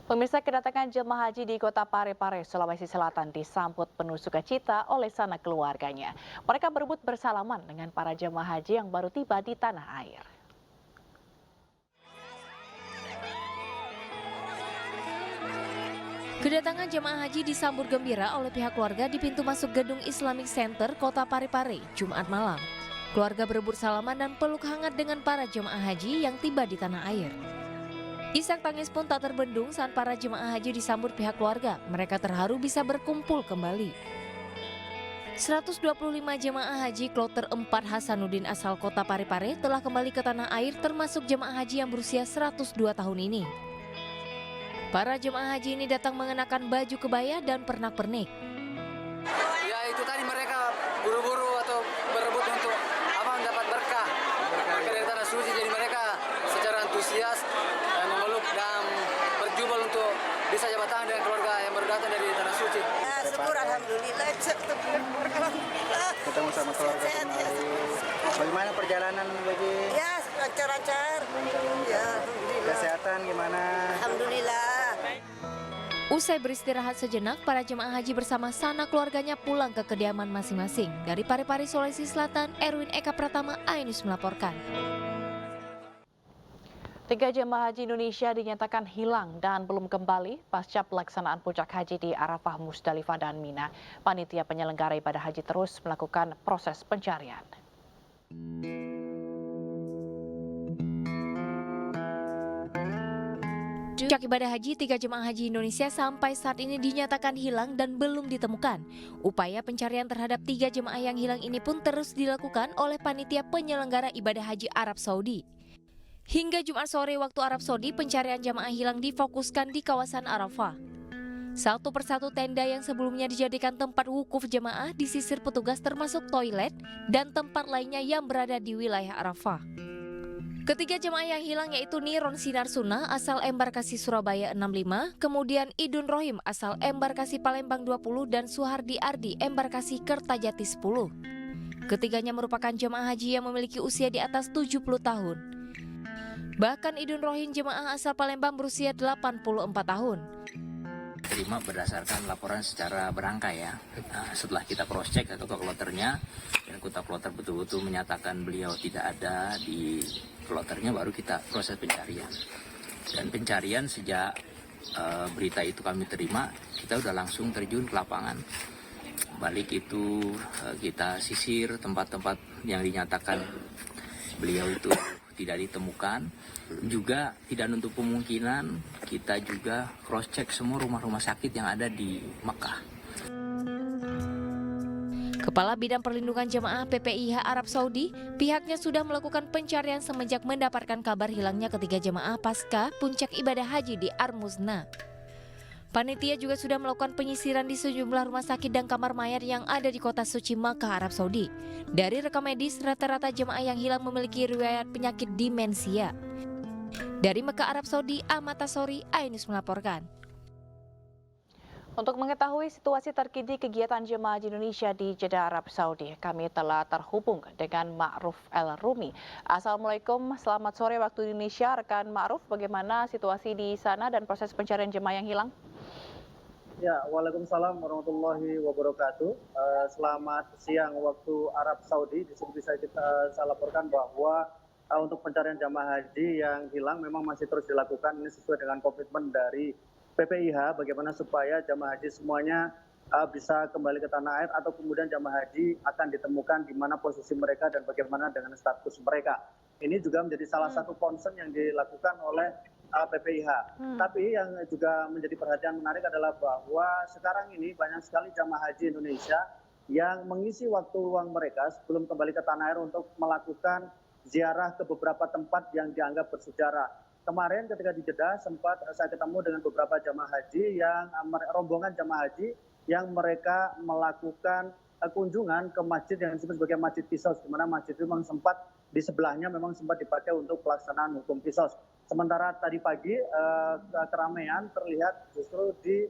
Pemirsa, kedatangan jemaah haji di kota Parepare, Sulawesi Selatan disambut penuh sukacita oleh sanak keluarganya. Mereka berebut bersalaman dengan para jemaah haji yang baru tiba di tanah air. Kedatangan jemaah haji disambut gembira oleh pihak keluarga di pintu masuk gedung Islamic Center Kota Parepare, Jumat malam. Keluarga berebut salaman dan peluk hangat dengan para jemaah haji yang tiba di tanah air. Isak tangis pun tak terbendung saat para jemaah haji disambut pihak keluarga. Mereka terharu bisa berkumpul kembali. 125 jemaah haji kloter 4 Hasanuddin asal kota Parepare telah kembali ke tanah air, termasuk jemaah haji yang berusia 102 tahun ini. Para jemaah haji ini datang mengenakan baju kebaya dan pernak-pernik. Ya itu tadi mereka buru-buru atau berebut untuk mendapat berkah dari tanah suci, jadi mereka secara antusias memeluk dan berjubel untuk bisa jabat tangan dengan keluarga yang baru datang dari tanah suci. Ya, syukur alhamdulillah, ketemu sama keluarga kembali. Bagaimana perjalanan bagi? Ya, lancar-lancar. Ya, alhamdulillah. Kesehatan gimana? Alhamdulillah. Usai beristirahat sejenak, para jemaah haji bersama sanak keluarganya pulang ke kediaman masing-masing. Dari Parepare, Sulawesi Selatan, Erwin Eka Pratama, iNews melaporkan. 3 jemaah haji Indonesia dinyatakan hilang dan belum kembali pasca pelaksanaan puncak haji di Arafah, Musdalifah, dan Mina. Panitia penyelenggara ibadah haji terus melakukan proses pencarian. Puncak ibadah haji 3 jemaah haji Indonesia sampai saat ini dinyatakan hilang dan belum ditemukan. Upaya pencarian terhadap 3 jemaah yang hilang ini pun terus dilakukan oleh panitia penyelenggara ibadah haji Arab Saudi. Hingga Jumat sore waktu Arab Saudi, pencarian jemaah hilang difokuskan di kawasan Arafah. Satu persatu tenda yang sebelumnya dijadikan tempat wukuf jemaah disisir petugas, termasuk toilet dan tempat lainnya yang berada di wilayah Arafah. Ketiga jemaah yang hilang yaitu Niron Sinar Sunnah asal embarkasi Surabaya 65, kemudian Idun Rohim asal embarkasi Palembang 20, dan Suhardi Ardi embarkasi Kertajati 10. Ketiganya merupakan jemaah haji yang memiliki usia di atas 70 tahun. Bahkan Idun Rohim jemaah asal Palembang berusia 84 tahun. Terima berdasarkan laporan secara berangkai ya. Setelah kita cross check ke kloternya dan kota kloter betul-betul menyatakan beliau tidak ada di kloternya, baru kita proses pencarian. Dan pencarian sejak berita itu kami terima, kita udah langsung terjun ke lapangan. Balik itu kita sisir tempat-tempat yang dinyatakan beliau itu tidak ditemukan. Juga tidak menutup kemungkinan kita juga cross check semua rumah-rumah sakit yang ada di Mekah. Kepala Bidang Perlindungan Jemaah PPIH Arab Saudi, pihaknya sudah melakukan pencarian semenjak mendapatkan kabar hilangnya ketiga jemaah pasca puncak ibadah haji di Armuzna. Panitia juga sudah melakukan penyisiran di sejumlah rumah sakit dan kamar mayat yang ada di kota suci Makkah, Arab Saudi. Dari rekam medis, rata-rata jemaah yang hilang memiliki riwayat penyakit demensia. Dari Mekah, Arab Saudi, Ahmad Tasori, iNews melaporkan. Untuk mengetahui situasi terkini kegiatan jemaah haji Indonesia di Jeddah, Arab Saudi, kami telah terhubung dengan Ma'ruf El Rumi. Assalamualaikum, selamat sore waktu Indonesia. Rekan Ma'ruf, bagaimana situasi di sana dan proses pencarian jemaah yang hilang? Ya, waalaikumsalam warahmatullahi wabarakatuh. Selamat siang waktu Arab Saudi. Di sini bisa saya laporkan bahwa untuk pencarian jamaah haji yang hilang memang masih terus dilakukan. Ini sesuai dengan komitmen dari PPIH, bagaimana supaya jamaah haji semuanya bisa kembali ke tanah air, atau kemudian jamaah haji akan ditemukan di mana posisi mereka dan bagaimana dengan status mereka. Ini juga menjadi salah satu concern yang dilakukan oleh PPIH. Tapi yang juga menjadi perhatian menarik adalah bahwa sekarang ini banyak sekali jamaah haji Indonesia yang mengisi waktu luang mereka sebelum kembali ke tanah air untuk melakukan ziarah ke beberapa tempat yang dianggap bersejarah. Kemarin ketika di Jeddah sempat saya ketemu dengan beberapa jamaah haji yang rombongan jamaah haji yang mereka melakukan kunjungan ke masjid yang disebut sebagai Masjid Qisas, di mana masjid itu memang sempat di sebelahnya memang sempat dipakai untuk pelaksanaan hukum Qisas. Sementara tadi pagi keramaian terlihat justru di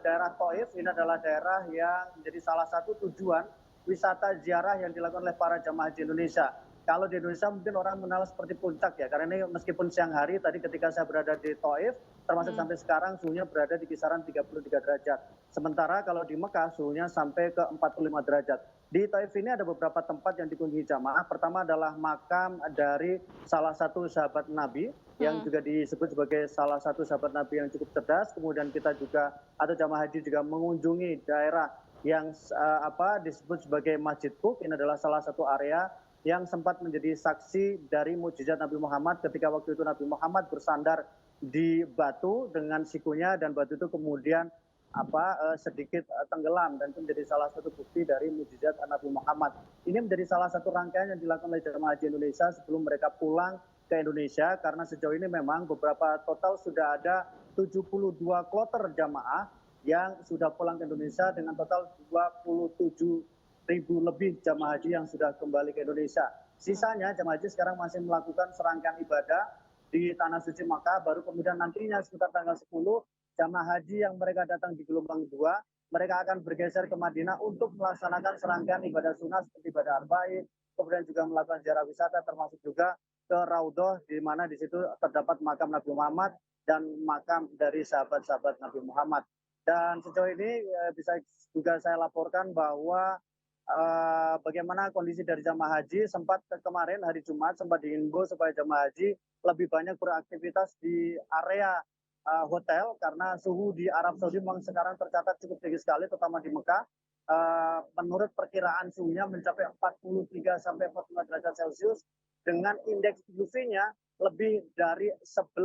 daerah Taif. Ini adalah daerah yang menjadi salah satu tujuan wisata ziarah yang dilakukan oleh para jamaah haji Indonesia. Kalau di Indonesia mungkin orang mengenal seperti puncak ya, karena ini meskipun siang hari tadi ketika saya berada di Taif, termasuk sampai sekarang suhunya berada di kisaran 33 derajat. Sementara kalau di Mekah suhunya sampai ke 45 derajat. Di Taif ini ada beberapa tempat yang dikunjungi jamaah. Pertama adalah makam dari salah satu sahabat Nabi yang juga disebut sebagai salah satu sahabat Nabi yang cukup cerdas. Kemudian kita juga atau jamaah haji juga mengunjungi daerah yang disebut sebagai Masjid Qub. Ini adalah salah satu area yang sempat menjadi saksi dari mukjizat Nabi Muhammad ketika waktu itu Nabi Muhammad bersandar di batu dengan sikunya dan batu itu kemudian sedikit tenggelam dan itu menjadi salah satu bukti dari mukjizat Nabi Muhammad. Ini menjadi salah satu rangkaian yang dilakukan oleh jemaah haji Indonesia sebelum mereka pulang ke Indonesia karena sejauh ini memang beberapa total sudah ada 72 kloter jamaah yang sudah pulang ke Indonesia dengan total 27.000 lebih jamaah haji yang sudah kembali ke Indonesia. Sisanya jamaah haji sekarang masih melakukan serangkaian ibadah di Tanah Suci Makkah, baru kemudian nantinya sekitar tanggal 10 jamaah haji yang mereka datang di gelombang 2, mereka akan bergeser ke Madinah untuk melaksanakan serangkaian ibadah sunnah seperti ibadah arba'in, kemudian juga melakukan ziarah wisata termasuk juga ke Raudhah di mana di situ terdapat makam Nabi Muhammad dan makam dari sahabat-sahabat Nabi Muhammad. Dan sejauh ini bisa juga saya laporkan bahwa bagaimana kondisi dari jamaah haji sempat kemarin hari Jumat sempat diimbau supaya jamaah haji lebih banyak beraktivitas di area hotel karena suhu di Arab Saudi memang sekarang tercatat cukup tinggi sekali terutama di Mekah. Menurut perkiraan suhunya mencapai 43 sampai 45 derajat Celcius dengan indeks UV-nya lebih dari 11.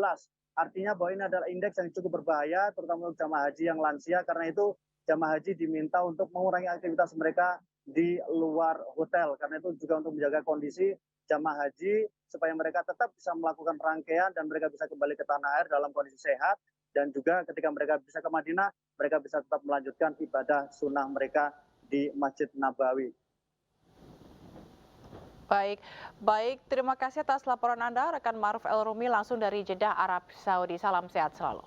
Artinya bahwa ini adalah indeks yang cukup berbahaya terutama untuk jamaah haji yang lansia, karena itu jamaah haji diminta untuk mengurangi aktivitas mereka di luar hotel karena itu juga untuk menjaga kondisi jamaah haji supaya mereka tetap bisa melakukan rangkaian dan mereka bisa kembali ke tanah air dalam kondisi sehat, dan juga ketika mereka bisa ke Madinah mereka bisa tetap melanjutkan ibadah sunnah mereka di Masjid Nabawi. Baik, terima kasih atas laporan Anda rekan Ma'ruf El Rumi langsung dari Jeddah, Arab Saudi. Salam sehat selalu.